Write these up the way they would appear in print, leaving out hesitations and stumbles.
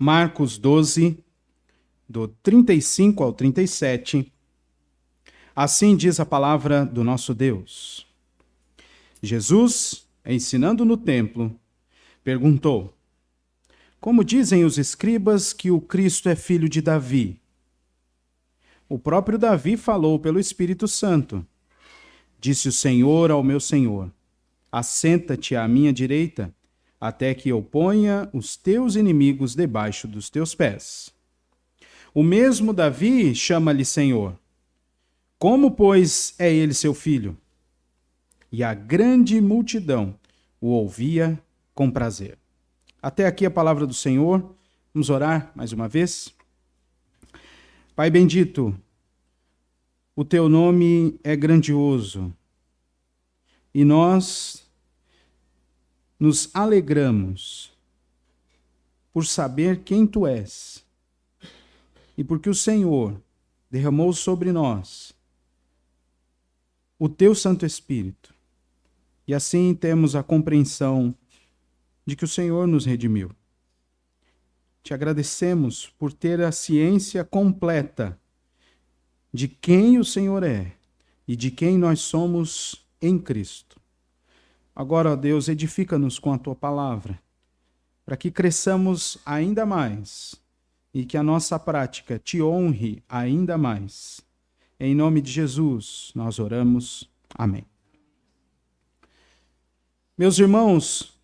Marcos 12, do 35 ao 37. Assim diz a palavra do nosso Deus. Jesus, ensinando no templo, perguntou: Como dizem os escribas que o Cristo é filho de Davi? O próprio Davi falou pelo Espírito Santo. Disse o Senhor ao meu Senhor: Assenta-te à minha direita, até que eu ponha os teus inimigos debaixo dos teus pés. O mesmo Davi chama-lhe Senhor. Como, pois, é ele seu filho? E a grande multidão o ouvia com prazer. Até aqui a palavra do Senhor. Vamos orar mais uma vez. Pai bendito, o teu nome é grandioso e nós nos alegramos por saber quem tu és e porque o Senhor derramou sobre nós o teu Santo Espírito. E assim temos a compreensão de que o Senhor nos redimiu. Te agradecemos por ter a ciência completa de quem o Senhor é e de quem nós somos em Cristo. Agora, ó Deus, edifica-nos com a tua palavra, para que cresçamos ainda mais e que a nossa prática te honre ainda mais. Em nome de Jesus, nós oramos. Amém. Meus irmãos,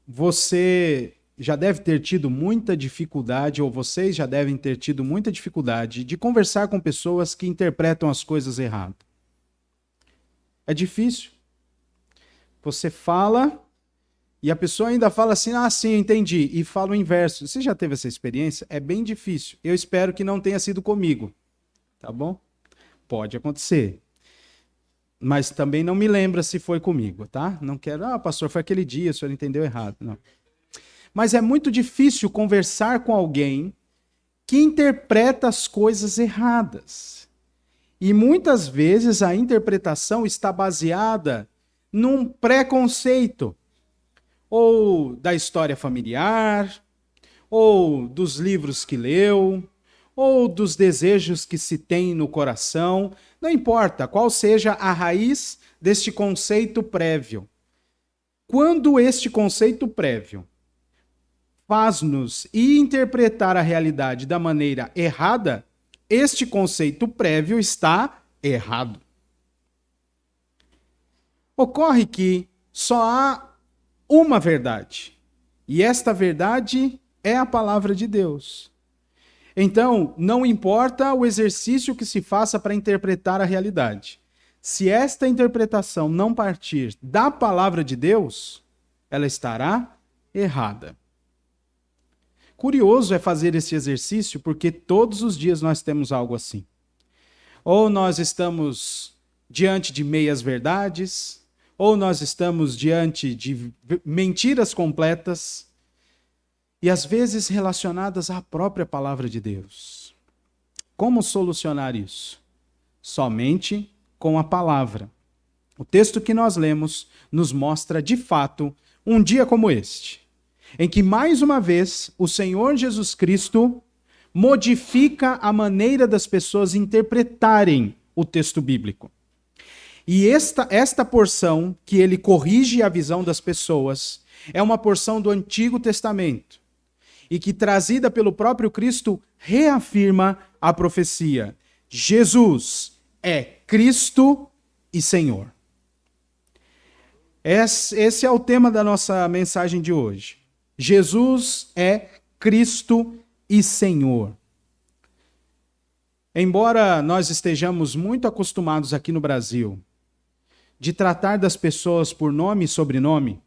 você já deve ter tido muita dificuldade, ou vocês já devem ter tido muita dificuldade de conversar com pessoas que interpretam as coisas errado. É difícil. Você fala e a pessoa ainda fala assim, sim, entendi, e fala o inverso. Você já teve essa experiência? É bem difícil. Eu espero que não tenha sido comigo, tá bom? Pode acontecer. Mas também não me lembra se foi comigo, tá? Não quero, pastor, foi aquele dia, o senhor entendeu errado. Não. Mas é muito difícil conversar com alguém que interpreta as coisas erradas. E muitas vezes a interpretação está baseada num preconceito, ou da história familiar, ou dos livros que leu, ou dos desejos que se tem no coração. Não importa qual seja a raiz deste conceito prévio. Quando este conceito prévio faz-nos interpretar a realidade da maneira errada, este conceito prévio está errado. Ocorre que só há uma verdade, e esta verdade é a palavra de Deus. Então, não importa o exercício que se faça para interpretar a realidade. Se esta interpretação não partir da palavra de Deus, ela estará errada. Curioso é fazer esse exercício, porque todos os dias nós temos algo assim. Ou nós estamos diante de meias verdades, ou nós estamos diante de mentiras completas, e às vezes relacionadas à própria palavra de Deus. Como solucionar isso? Somente com a palavra. O texto que nós lemos nos mostra, de fato, um dia como este, em que, mais uma vez, o Senhor Jesus Cristo modifica a maneira das pessoas interpretarem o texto bíblico. E esta porção, que ele corrige a visão das pessoas, é uma porção do Antigo Testamento, e que, trazida pelo próprio Cristo, reafirma a profecia. Jesus é Cristo e Senhor. Esse é o tema da nossa mensagem de hoje. Jesus é Cristo e Senhor. Embora nós estejamos muito acostumados aqui no Brasil de tratar das pessoas por nome e sobrenome,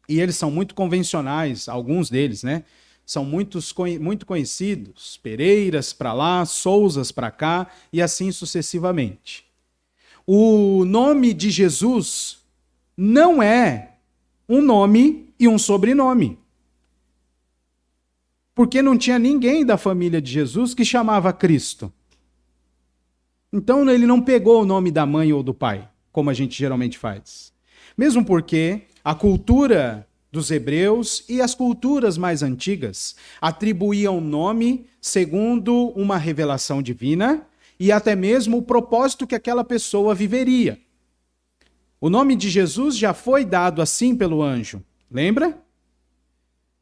e eles são muito convencionais, alguns deles, né? São muito conhecidos, Pereiras para lá, Souzas para cá, e assim sucessivamente. O nome de Jesus não é um nome e um sobrenome. Porque não tinha ninguém da família de Jesus que chamava Cristo. Então ele não pegou o nome da mãe ou do pai, como a gente geralmente faz. Mesmo porque a cultura dos hebreus e as culturas mais antigas atribuíam nome segundo uma revelação divina e até mesmo o propósito que aquela pessoa viveria. O nome de Jesus já foi dado assim pelo anjo, lembra?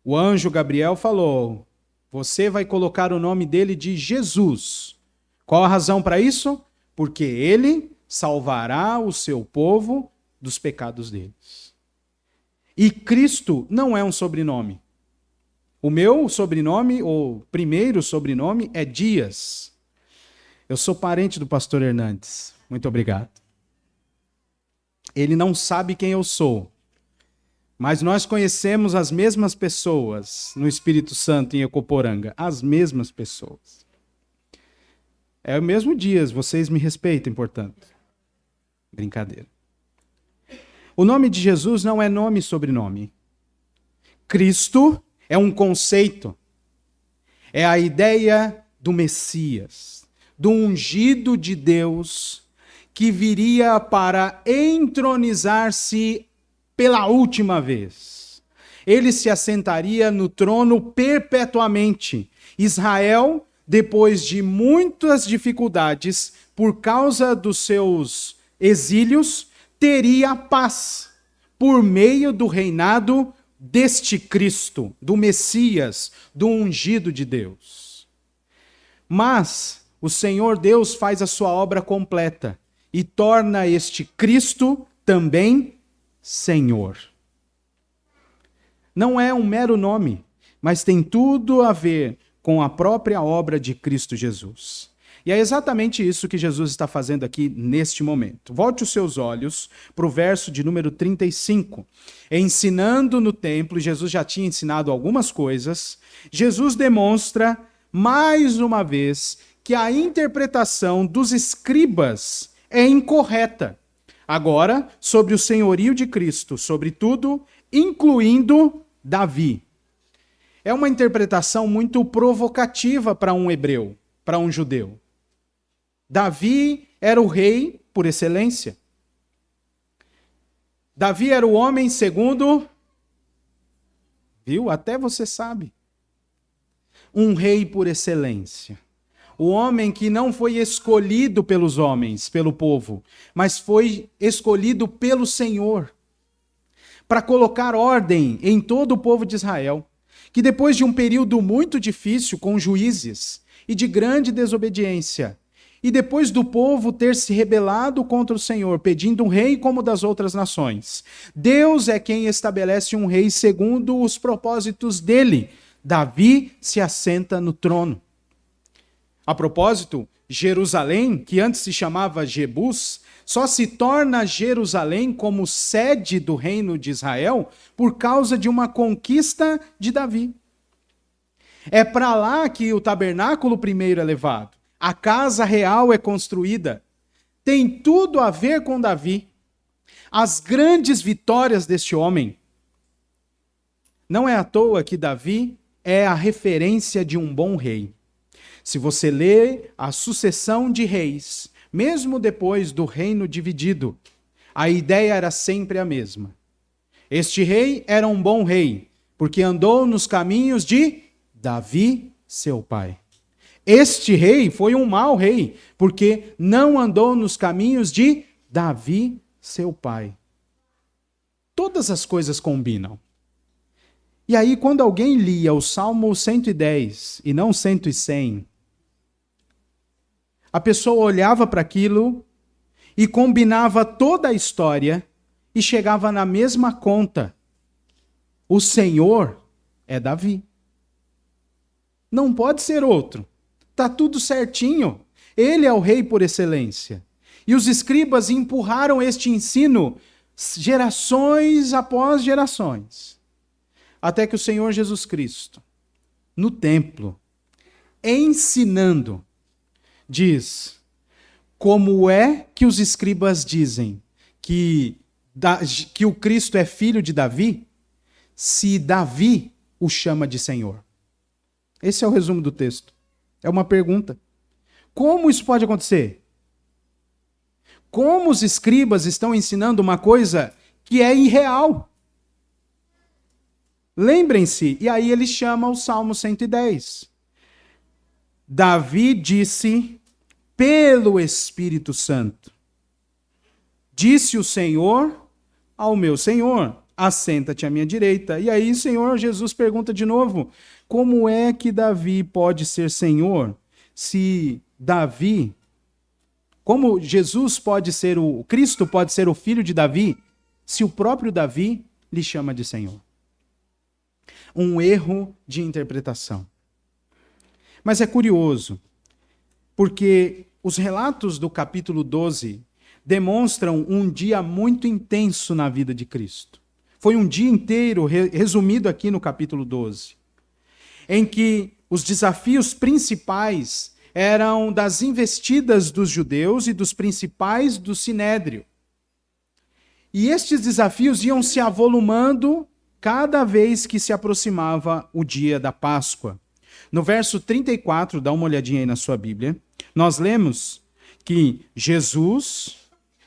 O anjo Gabriel falou: você vai colocar o nome dele de Jesus. Qual a razão para isso? Porque ele salvará o seu povo dos pecados deles. E Cristo não é um sobrenome. O meu sobrenome, ou primeiro sobrenome, é Dias. Eu sou parente do pastor Hernandes. Muito obrigado. Ele não sabe quem eu sou, mas nós conhecemos as mesmas pessoas no Espírito Santo em Ecoporanga. As mesmas pessoas. É o mesmo Dias, vocês me respeitem, portanto. Brincadeira. O nome de Jesus não é nome e sobrenome. Cristo é um conceito. É a ideia do Messias, do ungido de Deus, que viria para entronizar-se pela última vez. Ele se assentaria no trono perpetuamente. Israel, depois de muitas dificuldades, por causa dos seus exílios, teria paz por meio do reinado deste Cristo, do Messias, do ungido de Deus. Mas o Senhor Deus faz a sua obra completa e torna este Cristo também Senhor. Não é um mero nome, mas tem tudo a ver com a própria obra de Cristo Jesus. E é exatamente isso que Jesus está fazendo aqui neste momento. Volte os seus olhos para o verso de número 35. Ensinando no templo, Jesus já tinha ensinado algumas coisas. Jesus demonstra, mais uma vez, que a interpretação dos escribas é incorreta. Agora, sobre o senhorio de Cristo, sobretudo, incluindo Davi. É uma interpretação muito provocativa para um hebreu, para um judeu. Davi era o rei por excelência. Davi era o homem segundo... Viu? Até você sabe. Um rei por excelência. O homem que não foi escolhido pelos homens, pelo povo, mas foi escolhido pelo Senhor para colocar ordem em todo o povo de Israel, que depois de um período muito difícil com juízes e de grande desobediência, e depois do povo ter se rebelado contra o Senhor, pedindo um rei como das outras nações, Deus é quem estabelece um rei segundo os propósitos dele. Davi se assenta no trono. A propósito, Jerusalém, que antes se chamava Jebus, só se torna Jerusalém como sede do reino de Israel por causa de uma conquista de Davi. É para lá que o tabernáculo primeiro é levado. A casa real é construída. Tem tudo a ver com Davi. As grandes vitórias deste homem. Não é à toa que Davi é a referência de um bom rei. Se você lê a sucessão de reis, mesmo depois do reino dividido, a ideia era sempre a mesma. Este rei era um bom rei, porque andou nos caminhos de Davi, seu pai. Este rei foi um mau rei, porque não andou nos caminhos de Davi, seu pai. Todas as coisas combinam. E aí, quando alguém lia o Salmo 110 e não 100, a pessoa olhava para aquilo e combinava toda a história e chegava na mesma conta. O Senhor é Davi. Não pode ser outro. Está tudo certinho. Ele é o rei por excelência. E os escribas empurraram este ensino gerações após gerações. Até que o Senhor Jesus Cristo, no templo, ensinando, diz: como é que os escribas dizem que o Cristo é filho de Davi, se Davi o chama de Senhor? Esse é o resumo do texto. É uma pergunta. Como isso pode acontecer? Como os escribas estão ensinando uma coisa que é irreal? Lembrem-se, e aí ele chama o Salmo 110. Davi disse pelo Espírito Santo: disse o Senhor ao meu Senhor, assenta-te à minha direita. E aí, Senhor Jesus pergunta de novo, como é que Davi pode ser Senhor se Davi, como Jesus pode ser Cristo pode ser o filho de Davi, se o próprio Davi lhe chama de Senhor? Um erro de interpretação. Mas é curioso, porque os relatos do capítulo 12 demonstram um dia muito intenso na vida de Cristo. Foi um dia inteiro, resumido aqui no capítulo 12, em que os desafios principais eram das investidas dos judeus e dos principais do Sinédrio. E estes desafios iam se avolumando cada vez que se aproximava o dia da Páscoa. No verso 34, dá uma olhadinha aí na sua Bíblia, nós lemos que Jesus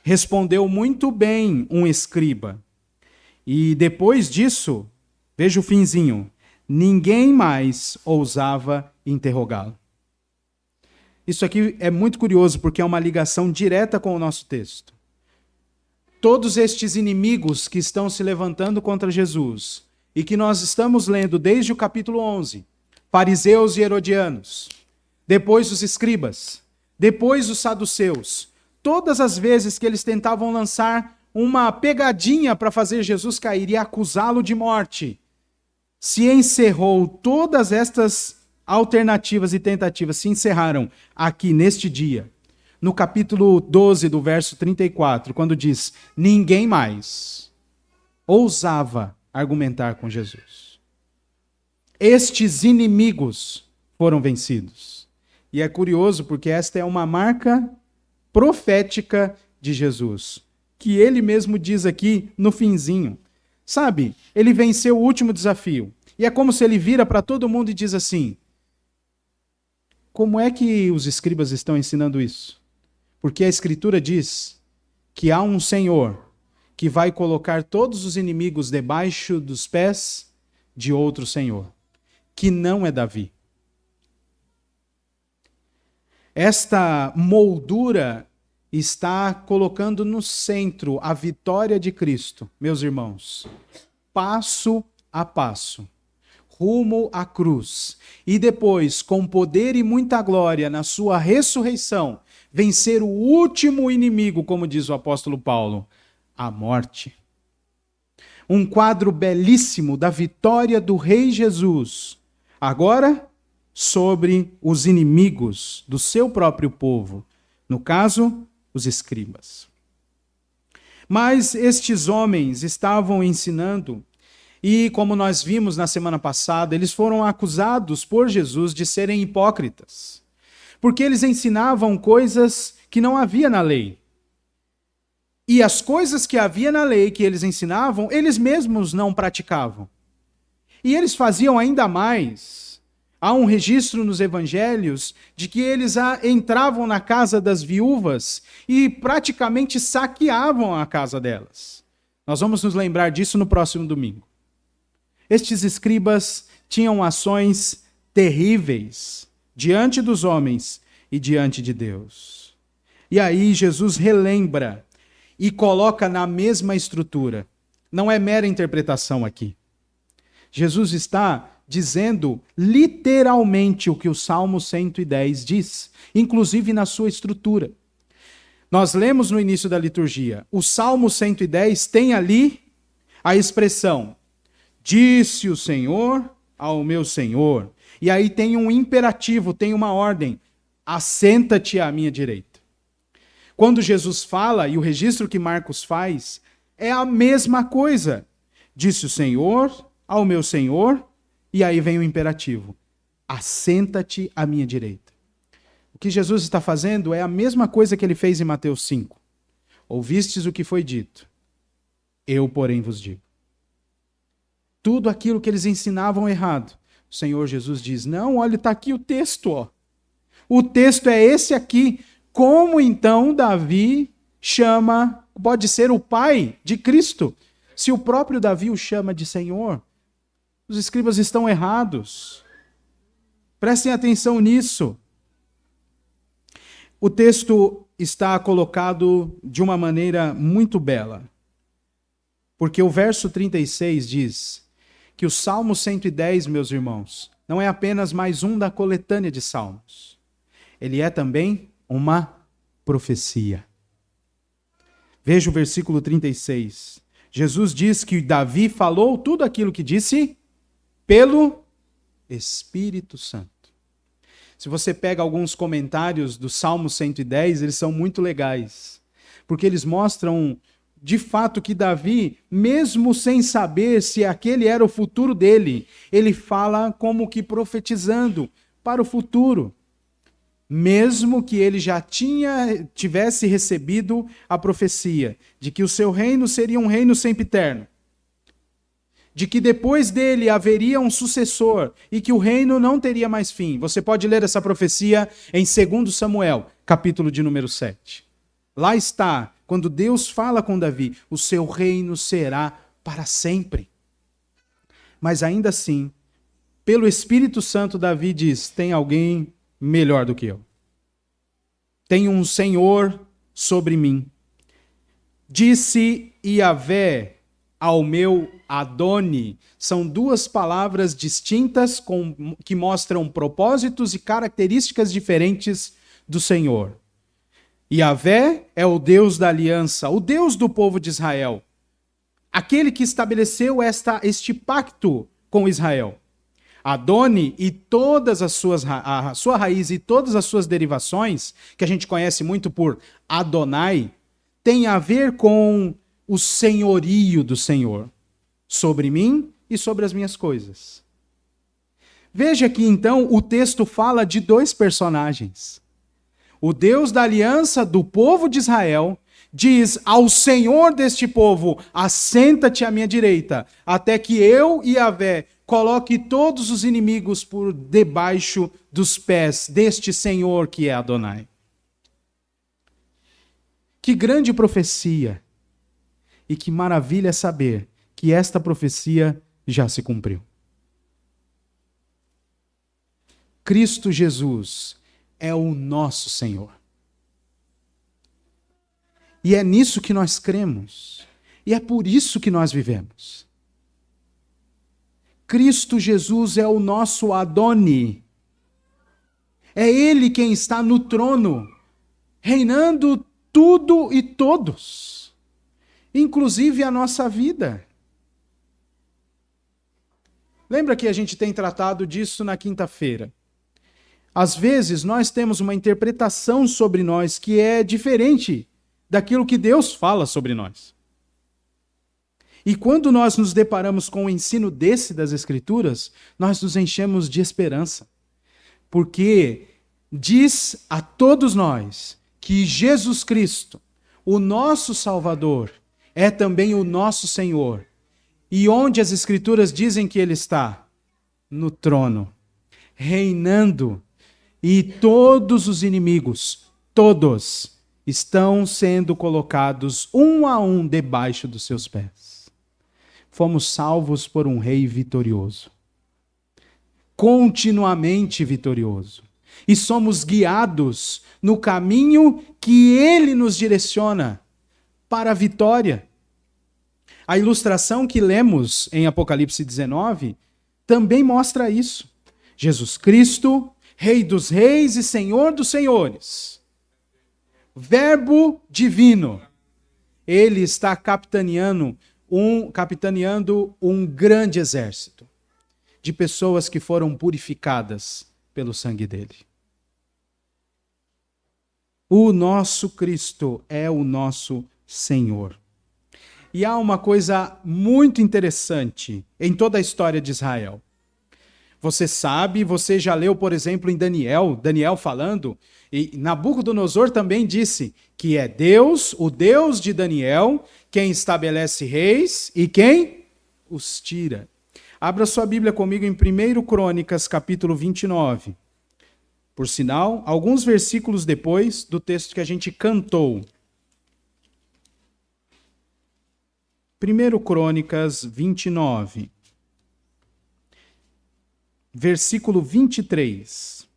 respondeu muito bem um escriba. E depois disso, veja o finzinho, ninguém mais ousava interrogá-lo. Isso aqui é muito curioso porque é uma ligação direta com o nosso texto. Todos estes inimigos que estão se levantando contra Jesus e que nós estamos lendo desde o capítulo 11, fariseus e herodianos, depois os escribas, depois os saduceus, todas as vezes que eles tentavam lançar uma pegadinha para fazer Jesus cair e acusá-lo de morte, se encerrou, todas estas alternativas e tentativas se encerraram aqui neste dia, no capítulo 12 do verso 34, quando diz, ninguém mais ousava argumentar com Jesus. Estes inimigos foram vencidos. E é curioso porque esta é uma marca profética de Jesus, que ele mesmo diz aqui no finzinho. Sabe, ele venceu o último desafio. E é como se ele vira para todo mundo e diz assim, como é que os escribas estão ensinando isso? Porque a Escritura diz que há um Senhor que vai colocar todos os inimigos debaixo dos pés de outro Senhor, que não é Davi. Esta moldura está colocando no centro a vitória de Cristo, meus irmãos, passo a passo, rumo à cruz, e depois, com poder e muita glória na sua ressurreição, vencer o último inimigo, como diz o apóstolo Paulo, a morte. Um quadro belíssimo da vitória do Rei Jesus, agora sobre os inimigos do seu próprio povo, no caso, os escribas. Mas estes homens estavam ensinando, e como nós vimos na semana passada, eles foram acusados por Jesus de serem hipócritas, porque eles ensinavam coisas que não havia na lei. E as coisas que havia na lei que eles ensinavam, eles mesmos não praticavam. E eles faziam ainda mais. Há um registro nos evangelhos de que eles entravam na casa das viúvas e praticamente saqueavam a casa delas. Nós vamos nos lembrar disso no próximo domingo. Estes escribas tinham ações terríveis diante dos homens e diante de Deus. E aí Jesus relembra e coloca na mesma estrutura. Não é mera interpretação aqui. Jesus está dizendo literalmente o que o Salmo 110 diz, inclusive na sua estrutura. Nós lemos no início da liturgia, o Salmo 110 tem ali a expressão, disse o Senhor ao meu Senhor. E aí tem um imperativo, tem uma ordem, assenta-te à minha direita. Quando Jesus fala, e o registro que Marcos faz, é a mesma coisa. Disse o Senhor ao meu Senhor, e aí vem o imperativo, assenta-te à minha direita. O que Jesus está fazendo é a mesma coisa que ele fez em Mateus 5. Ouvistes o que foi dito, eu, porém, vos digo. Tudo aquilo que eles ensinavam errado, o Senhor Jesus diz, não, olha, está aqui o texto, ó. O texto é esse aqui. Como então Davi pode ser o pai de Cristo, se o próprio Davi o chama de Senhor? Os escribas estão errados. Prestem atenção nisso. O texto está colocado de uma maneira muito bela. Porque o verso 36 diz que o Salmo 110, meus irmãos, não é apenas mais um da coletânea de salmos. Ele é também uma profecia. Veja o versículo 36. Jesus diz que Davi falou tudo aquilo que disse pelo Espírito Santo. Se você pega alguns comentários do Salmo 110, eles são muito legais, porque eles mostram de fato que Davi, mesmo sem saber se aquele era o futuro dele, ele fala como que profetizando para o futuro. Mesmo que ele já tivesse recebido a profecia de que o seu reino seria um reino sempiterno, de que depois dele haveria um sucessor e que o reino não teria mais fim. Você pode ler essa profecia em 2 Samuel, capítulo de número 7. Lá está, quando Deus fala com Davi, o seu reino será para sempre. Mas ainda assim, pelo Espírito Santo, Davi diz, tem alguém melhor do que eu. Tem um Senhor sobre mim. Disse Iavé ao meu Adoni. São duas palavras distintas que mostram propósitos e características diferentes do Senhor. Iavé é o Deus da aliança, o Deus do povo de Israel. Aquele que estabeleceu este pacto com Israel. Adoni e todas as a sua raiz e todas as suas derivações, que a gente conhece muito por Adonai, tem a ver com o senhorio do Senhor sobre mim e sobre as minhas coisas. Veja que então o texto fala de dois personagens. O Deus da aliança do povo de Israel diz ao Senhor deste povo, assenta-te à minha direita, até que eu, Iavé, coloque todos os inimigos por debaixo dos pés deste Senhor que é Adonai. Que grande profecia! E que maravilha saber que esta profecia já se cumpriu. Cristo Jesus é o nosso Senhor. E é nisso que nós cremos. E é por isso que nós vivemos. Cristo Jesus é o nosso Adoni. É Ele quem está no trono, reinando tudo e todos, inclusive a nossa vida. Lembra que a gente tem tratado disso na quinta-feira? Às vezes nós temos uma interpretação sobre nós que é diferente daquilo que Deus fala sobre nós. E quando nós nos deparamos com o ensino desse das Escrituras, nós nos enchemos de esperança. Porque diz a todos nós que Jesus Cristo, o nosso Salvador, é também o nosso Senhor. E onde as Escrituras dizem que Ele está? No trono, reinando. E todos os inimigos, todos, estão sendo colocados um a um debaixo dos seus pés. Fomos salvos por um rei vitorioso. Continuamente vitorioso. E somos guiados no caminho que ele nos direciona para a vitória. A ilustração que lemos em Apocalipse 19 também mostra isso. Jesus Cristo, Rei dos reis e Senhor dos senhores. Verbo divino. Ele está capitaneando um grande exército de pessoas que foram purificadas pelo sangue dele. O nosso Cristo é o nosso Senhor. E há uma coisa muito interessante em toda a história de Israel. Você sabe, você já leu, por exemplo, em Daniel falando, e Nabucodonosor também disse que é Deus, o Deus de Daniel, quem estabelece reis e quem os tira. Abra sua Bíblia comigo em 1 Crônicas, capítulo 29. Por sinal, alguns versículos depois do texto que a gente cantou. 1 Crônicas 29. versículo 23.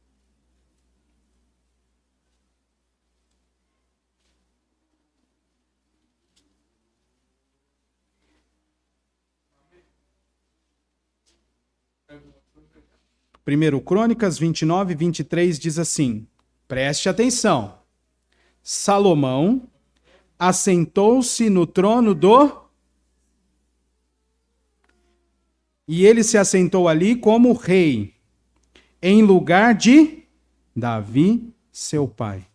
Primeiro Crônicas 29, 23 diz assim, preste atenção, Salomão assentou-se no trono E ele se assentou ali como rei, em lugar de Davi, seu pai.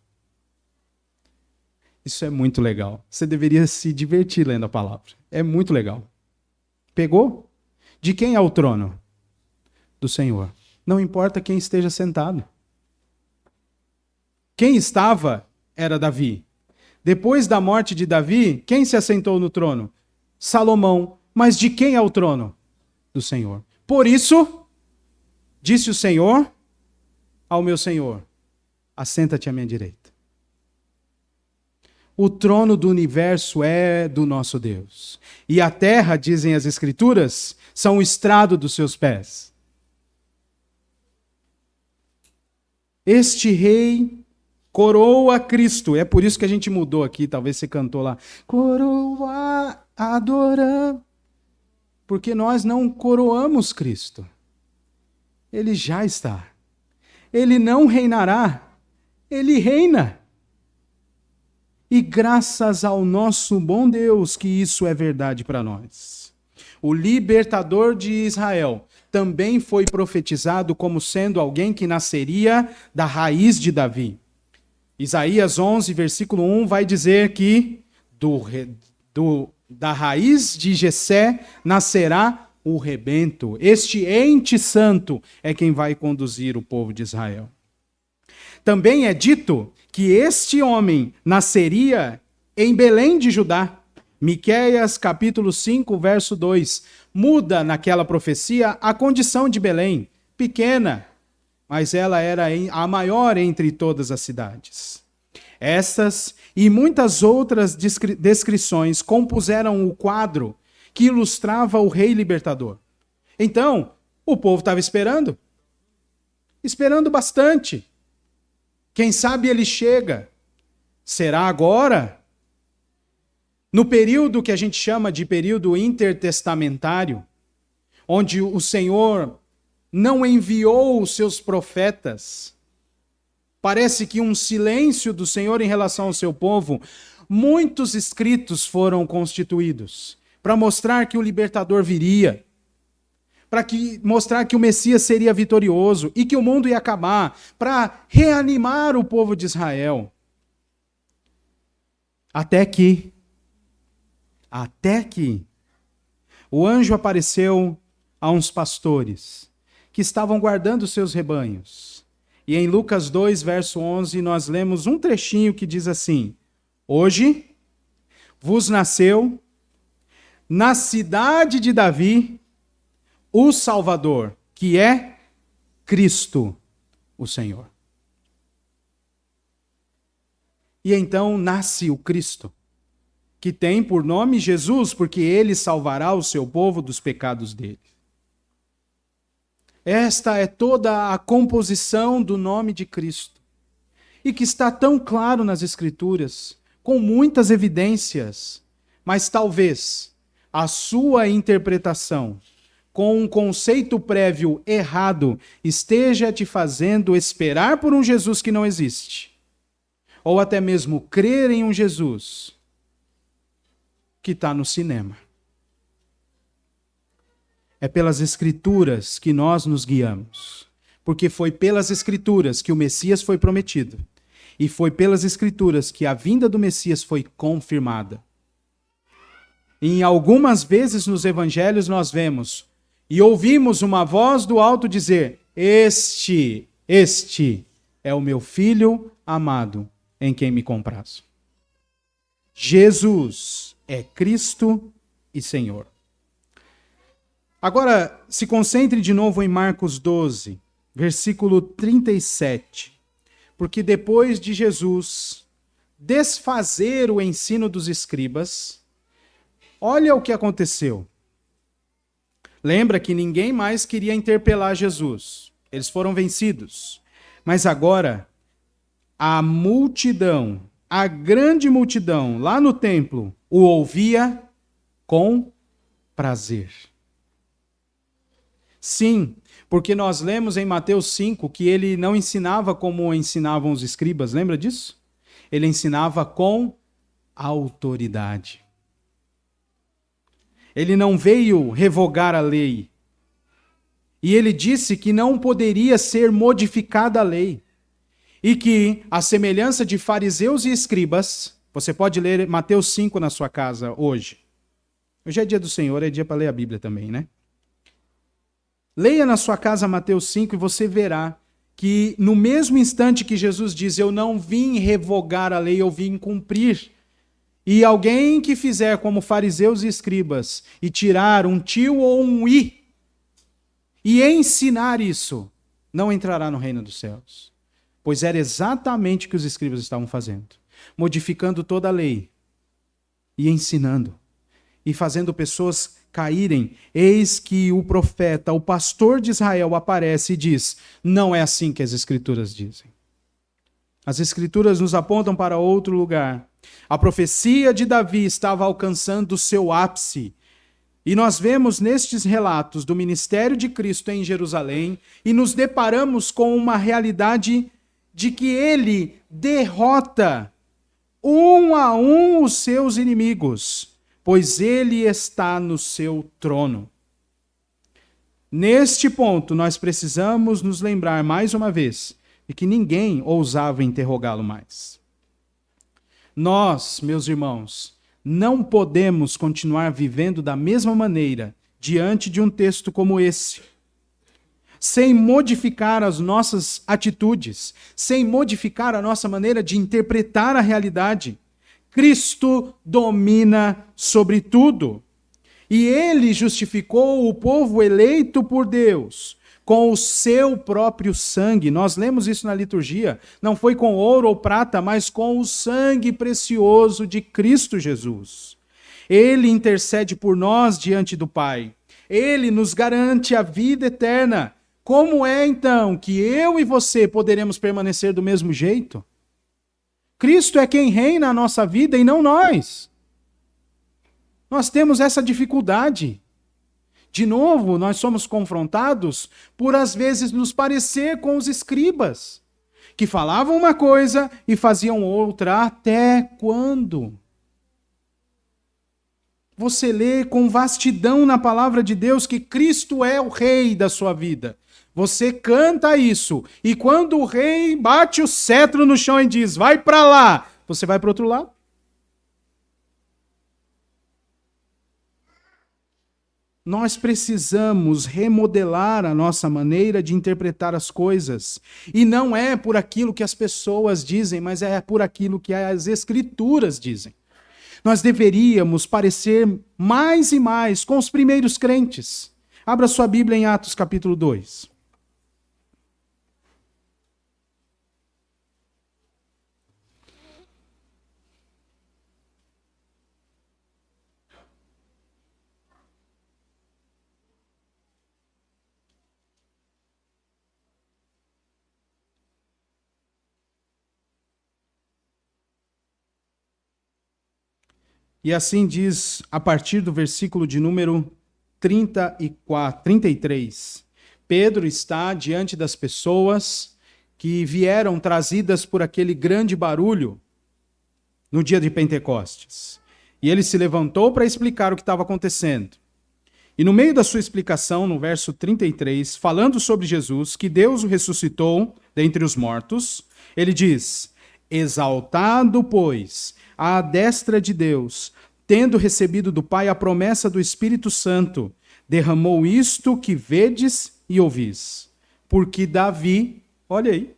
Isso é muito legal. Você deveria se divertir lendo a palavra. É muito legal. Pegou? De quem é o trono? Do Senhor. Não importa quem esteja sentado. Quem estava era Davi. Depois da morte de Davi, quem se assentou no trono? Salomão. Mas de quem é o trono? Do Senhor. Por isso, disse o Senhor ao meu Senhor, assenta-te à minha direita. O trono do universo é do nosso Deus. E a terra, dizem as Escrituras, são o estrado dos seus pés. Este rei coroa Cristo. É por isso que a gente mudou aqui, talvez você cantou lá. Coroa, adoramos. Porque nós não coroamos Cristo. Ele já está. Ele não reinará. Ele reina. E graças ao nosso bom Deus que isso é verdade para nós. O libertador de Israel também foi profetizado como sendo alguém que nasceria da raiz de Davi. Isaías 11, versículo 1 vai dizer que da raiz de Jessé nascerá o rebento. Este ente santo é quem vai conduzir o povo de Israel. Também é dito que este homem nasceria em Belém de Judá. Miqueias capítulo 5, verso 2, muda naquela profecia a condição de Belém, pequena, mas ela era a maior entre todas as cidades. Essas e muitas outras descrições compuseram o quadro que ilustrava o rei libertador. Então, o povo estava esperando bastante. Quem sabe ele chega. Será agora? No período que a gente chama de período intertestamentário, onde o Senhor não enviou os seus profetas, parece que um silêncio do Senhor em relação ao seu povo, muitos escritos foram constituídos para mostrar que o libertador viria, para mostrar que o Messias seria vitorioso e que o mundo ia acabar, para reanimar o povo de Israel. Até que o anjo apareceu a uns pastores que estavam guardando seus rebanhos. E em Lucas 2, verso 11, nós lemos um trechinho que diz assim: hoje vos nasceu na cidade de Davi o Salvador, que é Cristo, o Senhor. E então nasce o Cristo, que tem por nome Jesus, porque ele salvará o seu povo dos pecados dele. Esta é toda a composição do nome de Cristo, e que está tão claro nas Escrituras, com muitas evidências, mas talvez a sua interpretação, com um conceito prévio errado, esteja te fazendo esperar por um Jesus que não existe, ou até mesmo crer em um Jesus que está no cinema. É pelas Escrituras que nós nos guiamos, porque foi pelas Escrituras que o Messias foi prometido, e foi pelas Escrituras que a vinda do Messias foi confirmada. E em algumas vezes nos evangelhos nós vemos e ouvimos uma voz do alto dizer: Este é o meu filho amado, em quem me comprazo. Jesus é Cristo e Senhor. Agora, se concentre de novo em Marcos 12, versículo 37. Porque depois de Jesus desfazer o ensino dos escribas, olha o que aconteceu. Lembra que ninguém mais queria interpelar Jesus. Eles foram vencidos. Mas agora, a multidão, a grande multidão lá no templo, o ouvia com prazer. Sim, porque nós lemos em Mateus 5 que ele não ensinava como ensinavam os escribas, lembra disso? Ele ensinava com autoridade. Ele não veio revogar a lei. E ele disse que não poderia ser modificada a lei. E que, à semelhança de fariseus e escribas, você pode ler Mateus 5 na sua casa hoje. Hoje é dia do Senhor, é dia para ler a Bíblia também, né? Leia na sua casa Mateus 5 e você verá que no mesmo instante que Jesus diz, eu não vim revogar a lei, eu vim cumprir. E alguém que fizer como fariseus e escribas e tirar um tio ou um i e ensinar isso, não entrará no reino dos céus. Pois era exatamente o que os escribas estavam fazendo. Modificando toda a lei e ensinando. E fazendo pessoas caírem. Eis que o profeta, o pastor de Israel aparece e diz, não é assim que as escrituras dizem. As escrituras nos apontam para outro lugar. A profecia de Davi estava alcançando o seu ápice. E nós vemos nestes relatos do ministério de Cristo em Jerusalém e nos deparamos com uma realidade de que ele derrota um a um os seus inimigos, pois ele está no seu trono. Neste ponto, nós precisamos nos lembrar mais uma vez de que ninguém ousava interrogá-lo mais. Nós, meus irmãos, não podemos continuar vivendo da mesma maneira diante de um texto como esse, sem modificar as nossas atitudes, sem modificar a nossa maneira de interpretar a realidade. Cristo domina sobre tudo. E ele justificou o povo eleito por Deus com o seu próprio sangue. Nós lemos isso na liturgia. Não foi com ouro ou prata, mas com o sangue precioso de Cristo Jesus. Ele intercede por nós diante do Pai. Ele nos garante a vida eterna. Como é então que eu e você poderemos permanecer do mesmo jeito? Cristo é quem reina a nossa vida e não nós. Nós temos essa dificuldade. De novo, nós somos confrontados por, às vezes, nos parecer com os escribas, que falavam uma coisa e faziam outra. Até quando? Você lê com vastidão na palavra de Deus que Cristo é o rei da sua vida. Você canta isso. E quando o rei bate o cetro no chão e diz, vai para lá, você vai para o outro lado? Nós precisamos remodelar a nossa maneira de interpretar as coisas. E não é por aquilo que as pessoas dizem, mas é por aquilo que as Escrituras dizem. Nós deveríamos parecer mais e mais com os primeiros crentes. Abra sua Bíblia em Atos capítulo 2. E assim diz, a partir do versículo de número 33. Pedro está diante das pessoas que vieram trazidas por aquele grande barulho no dia de Pentecostes. E ele se levantou para explicar o que estava acontecendo. E no meio da sua explicação, no verso 33, falando sobre Jesus, que Deus o ressuscitou dentre os mortos, ele diz, exaltado, pois, à destra de Deus, tendo recebido do Pai a promessa do Espírito Santo, derramou isto que vedes e ouvis. Porque Davi, olha aí,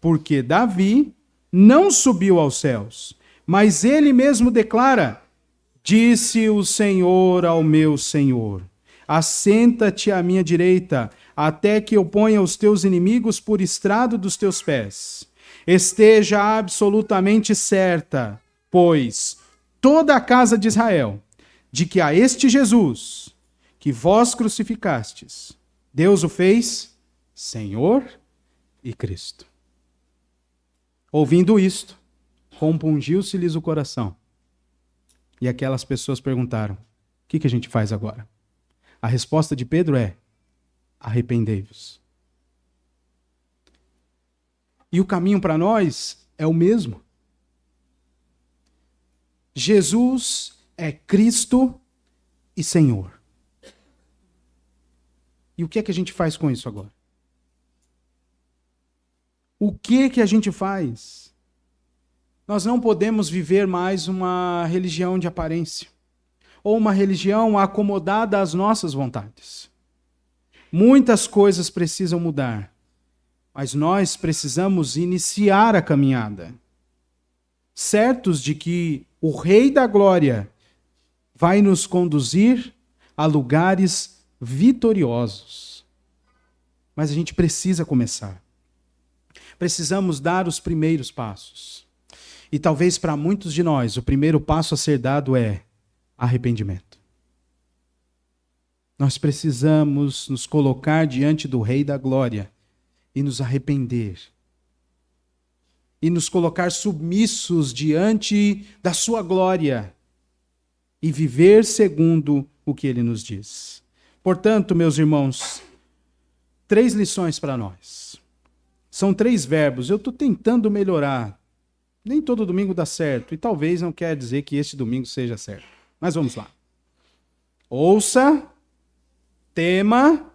porque Davi não subiu aos céus, mas ele mesmo declara, disse o Senhor ao meu Senhor, assenta-te à minha direita, até que eu ponha os teus inimigos por estrado dos teus pés. Esteja absolutamente certa, pois toda a casa de Israel, de que a este Jesus, que vós crucificastes, Deus o fez Senhor e Cristo. Ouvindo isto, compungiu-se-lhes o coração. E aquelas pessoas perguntaram: o que a gente faz agora? A resposta de Pedro é: arrependei-vos. E o caminho para nós é o mesmo. Jesus é Cristo e Senhor. E o que é que a gente faz com isso agora? O que a gente faz? Nós não podemos viver mais uma religião de aparência, ou uma religião acomodada às nossas vontades. Muitas coisas precisam mudar, mas nós precisamos iniciar a caminhada, certos de que o Rei da Glória vai nos conduzir a lugares vitoriosos. Mas a gente precisa começar. Precisamos dar os primeiros passos. E talvez para muitos de nós, o primeiro passo a ser dado é arrependimento. Nós precisamos nos colocar diante do Rei da Glória e nos arrepender. E nos colocar submissos diante da sua glória e viver segundo o que ele nos diz. Portanto, meus irmãos, 3 lições para nós. São 3 verbos. Eu estou tentando melhorar. Nem todo domingo dá certo. E talvez não quer dizer que este domingo seja certo. Mas vamos lá. Ouça, tema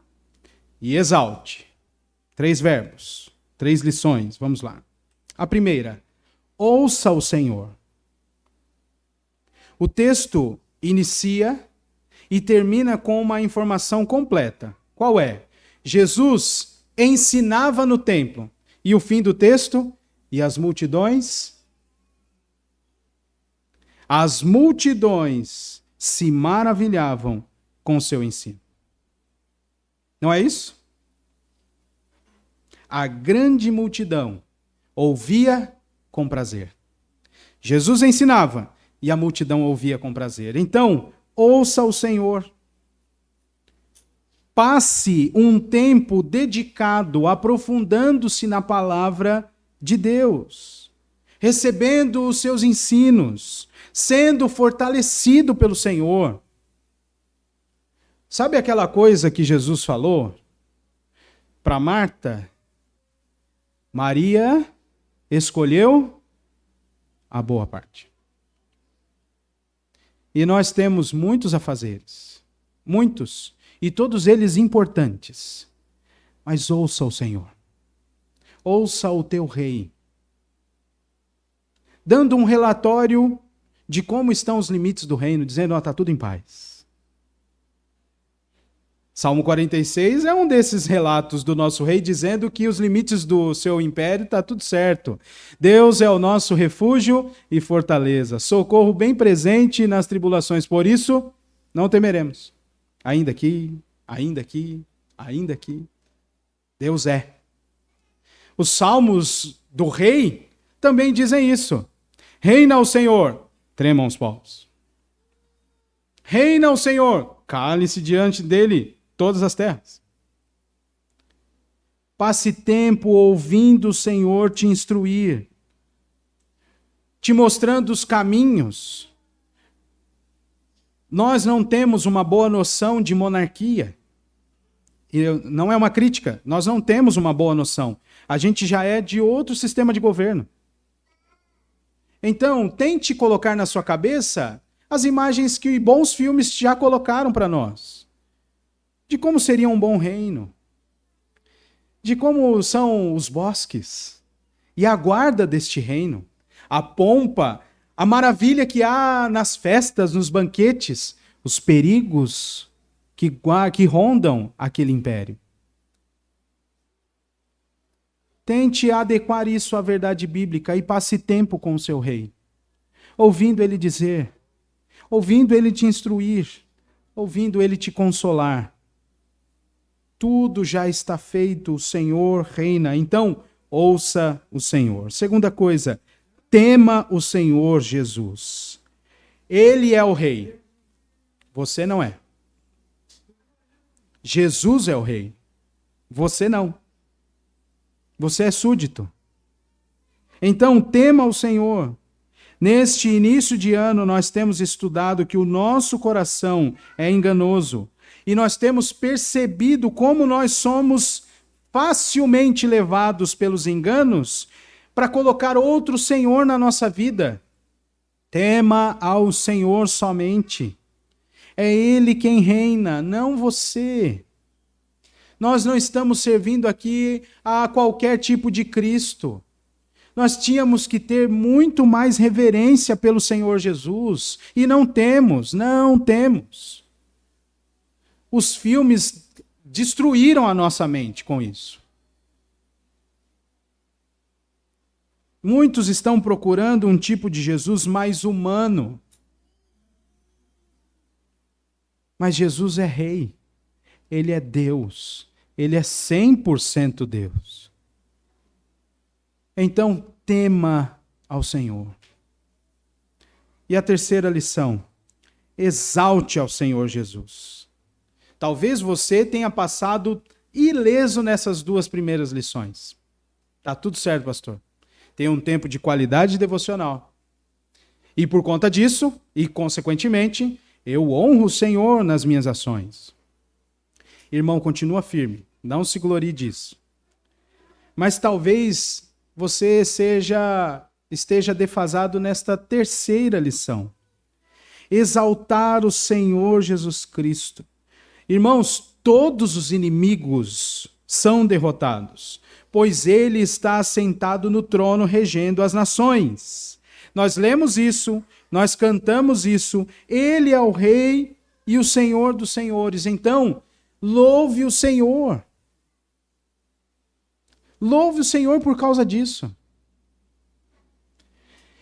e exalte. 3 verbos. 3 lições. Vamos lá. A primeira, ouça o Senhor. O texto inicia e termina com uma informação completa. Qual é? Jesus ensinava no templo. E o fim do texto? E as multidões? As multidões se maravilhavam com o seu ensino. Não é isso? A grande multidão ouvia com prazer. Jesus ensinava e a multidão ouvia com prazer. Então, ouça o Senhor. Passe um tempo dedicado, aprofundando-se na palavra de Deus, recebendo os seus ensinos, sendo fortalecido pelo Senhor. Sabe aquela coisa que Jesus falou para Marta? Maria escolheu a boa parte. E nós temos muitos afazeres, muitos, e todos eles importantes. Mas ouça o Senhor. Ouça o teu rei. Dando um relatório de como estão os limites do reino, dizendo, está tudo em paz. Salmo 46 é um desses relatos do nosso rei, dizendo que os limites do seu império está tudo certo. Deus é o nosso refúgio e fortaleza, socorro bem presente nas tribulações. Por isso, não temeremos. Ainda aqui, ainda aqui, ainda aqui. Deus é. Os salmos do rei também dizem isso. Reina o Senhor, tremam os povos. Reina o Senhor, cale-se diante dele todas as terras. Passe tempo ouvindo o Senhor te instruir, te mostrando os caminhos. Nós não temos uma boa noção de monarquia. E não é uma crítica, nós não temos uma boa noção. A gente já é de outro sistema de governo. Então, tente colocar na sua cabeça as imagens que bons filmes já colocaram para nós. De como seria um bom reino, de como são os bosques, e a guarda deste reino, a pompa, a maravilha que há nas festas, nos banquetes, os perigos que rondam aquele império. Tente adequar isso à verdade bíblica e passe tempo com o seu rei, ouvindo ele dizer, ouvindo ele te instruir, ouvindo ele te consolar. Tudo já está feito, o Senhor reina. Então, ouça o Senhor. Segunda coisa, tema o Senhor Jesus. Ele é o rei. Você não é. Jesus é o rei. Você não. Você é súdito. Então, tema o Senhor. Neste início de ano, nós temos estudado que o nosso coração é enganoso e nós temos percebido como nós somos facilmente levados pelos enganos para colocar outro Senhor na nossa vida. Tema ao Senhor somente. É Ele quem reina, não você. Nós não estamos servindo aqui a qualquer tipo de Cristo. Nós tínhamos que ter muito mais reverência pelo Senhor Jesus. E não temos. Os filmes destruíram a nossa mente com isso. Muitos estão procurando um tipo de Jesus mais humano. Mas Jesus é rei. Ele é Deus. Ele é 100% Deus. Então, tema ao Senhor. E a terceira lição: exalte ao Senhor Jesus. Talvez você tenha passado ileso nessas duas primeiras lições. Tá tudo certo, pastor. Tem um tempo de qualidade devocional. E por conta disso, e consequentemente, eu honro o Senhor nas minhas ações. Irmão, continua firme. Não se glorie disso. Mas talvez você esteja defasado nesta terceira lição. Exaltar o Senhor Jesus Cristo. Irmãos, todos os inimigos são derrotados, pois ele está assentado no trono regendo as nações. Nós lemos isso, nós cantamos isso. Ele é o Rei e o Senhor dos senhores. Então, louve o Senhor. Louve o Senhor por causa disso.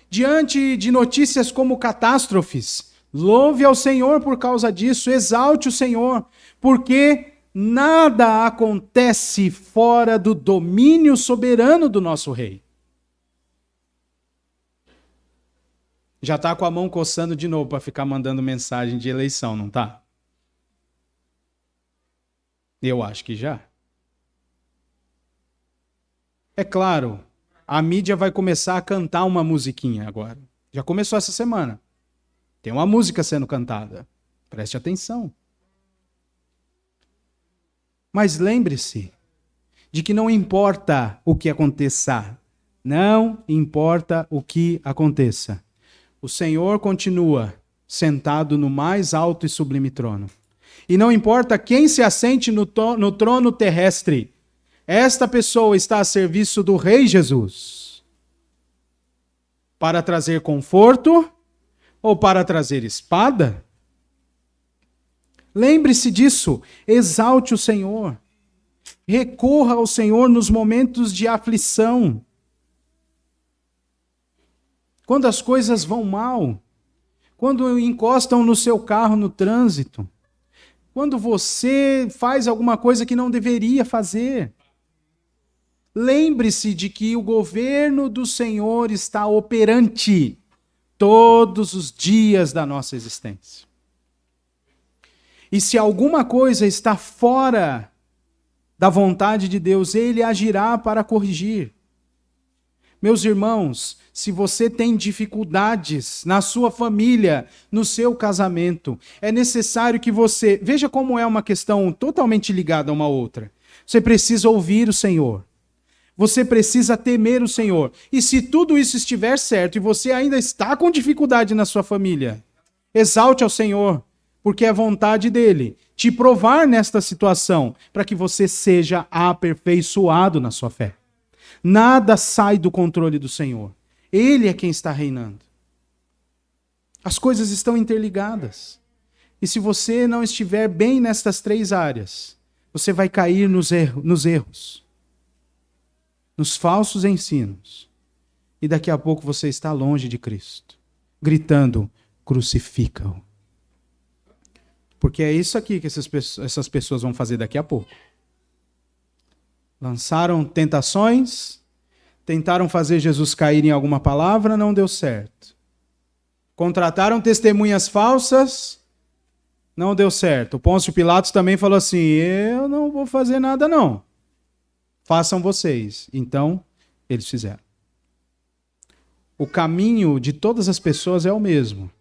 Diante de notícias como catástrofes, louve ao Senhor por causa disso. Exalte o Senhor, porque nada acontece fora do domínio soberano do nosso Rei. Já está com a mão coçando de novo para ficar mandando mensagem de eleição, não tá? Eu acho que já. É claro, a mídia vai começar a cantar uma musiquinha agora. Já começou essa semana. Tem uma música sendo cantada. Preste atenção. Mas lembre-se de que não importa o que aconteça. Não importa o que aconteça. O Senhor continua sentado no mais alto e sublime trono. E não importa quem se assente no trono terrestre, esta pessoa está a serviço do Rei Jesus. Para trazer conforto ou para trazer espada? Lembre-se disso, exalte o Senhor. Recorra ao Senhor nos momentos de aflição. Quando as coisas vão mal, quando encostam no seu carro no trânsito, quando você faz alguma coisa que não deveria fazer. Lembre-se de que o governo do Senhor está operante todos os dias da nossa existência. E se alguma coisa está fora da vontade de Deus, Ele agirá para corrigir. Meus irmãos, se você tem dificuldades na sua família, no seu casamento, é necessário que você... Veja como é uma questão totalmente ligada a uma outra. Você precisa ouvir o Senhor. Você precisa temer o Senhor. E se tudo isso estiver certo e você ainda está com dificuldade na sua família, exalte ao Senhor, porque é vontade dele te provar nesta situação para que você seja aperfeiçoado na sua fé. Nada sai do controle do Senhor. Ele é quem está reinando. As coisas estão interligadas. E se você não estiver bem nestas três áreas, você vai cair nos erros, nos falsos ensinos. E daqui a pouco você está longe de Cristo, gritando, crucifica-o. Porque é isso aqui que essas pessoas vão fazer daqui a pouco. Lançaram tentações, tentaram fazer Jesus cair em alguma palavra, não deu certo. Contrataram testemunhas falsas, Não deu certo. O Pôncio Pilatos também falou assim: eu não vou fazer nada, não. Façam vocês. Então, eles fizeram. O caminho de todas as pessoas é o mesmo.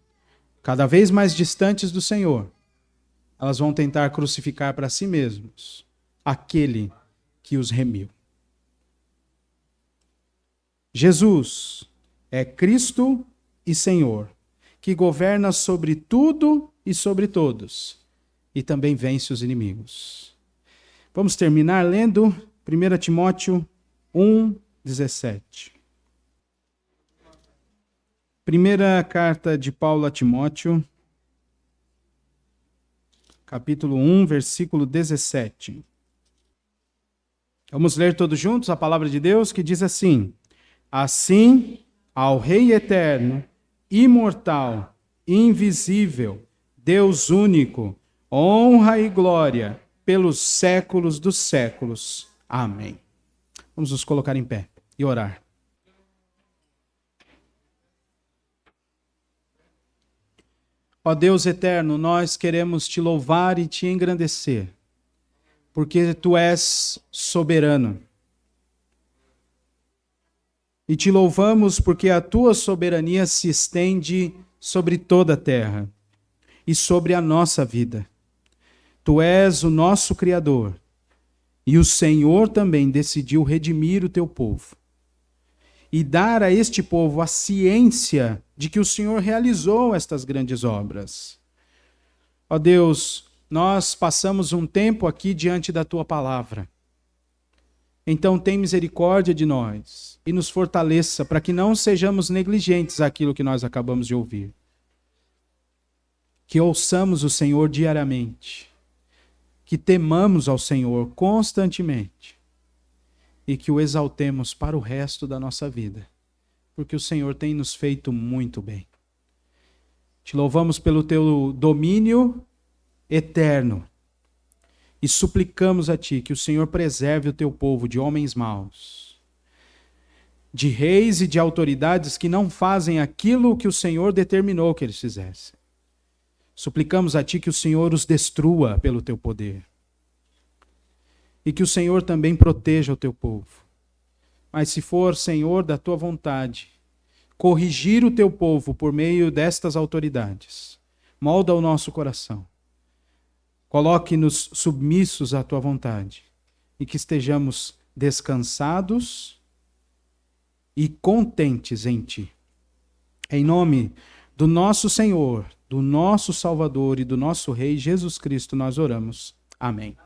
Cada vez mais distantes do Senhor, elas vão tentar crucificar para si mesmos aquele que os remiu. Jesus é Cristo e Senhor, que governa sobre tudo e sobre todos, e também vence os inimigos. Vamos terminar lendo 1 Timóteo 1,17. Primeira carta de Paulo a Timóteo, capítulo 1, versículo 17. Vamos ler todos juntos a palavra de Deus, que diz assim: assim, ao Rei eterno, imortal, invisível, Deus único, honra e glória pelos séculos dos séculos. Amém. Vamos nos colocar em pé e orar. Ó Deus eterno, nós queremos te louvar e te engrandecer, porque tu és soberano. E te louvamos porque a tua soberania se estende sobre toda a terra e sobre a nossa vida. Tu és o nosso Criador e o Senhor também decidiu redimir o teu povo e dar a este povo a ciência de que o Senhor realizou estas grandes obras. Ó Deus, nós passamos um tempo aqui diante da tua palavra. Então tem misericórdia de nós e nos fortaleça para que não sejamos negligentes àquilo que nós acabamos de ouvir. Que ouçamos o Senhor diariamente, que temamos ao Senhor constantemente e que o exaltemos para o resto da nossa vida, porque o Senhor tem nos feito muito bem. Te louvamos pelo teu domínio eterno e suplicamos a ti que o Senhor preserve o teu povo de homens maus, de reis e de autoridades que não fazem aquilo que o Senhor determinou que eles fizessem. Suplicamos a ti que o Senhor os destrua pelo teu poder e que o Senhor também proteja o teu povo. Mas se for, Senhor, da tua vontade, corrigir o teu povo por meio destas autoridades, molda o nosso coração. Coloque-nos submissos à tua vontade e que estejamos descansados e contentes em ti. Em nome do nosso Senhor, do nosso Salvador e do nosso Rei Jesus Cristo nós oramos. Amém.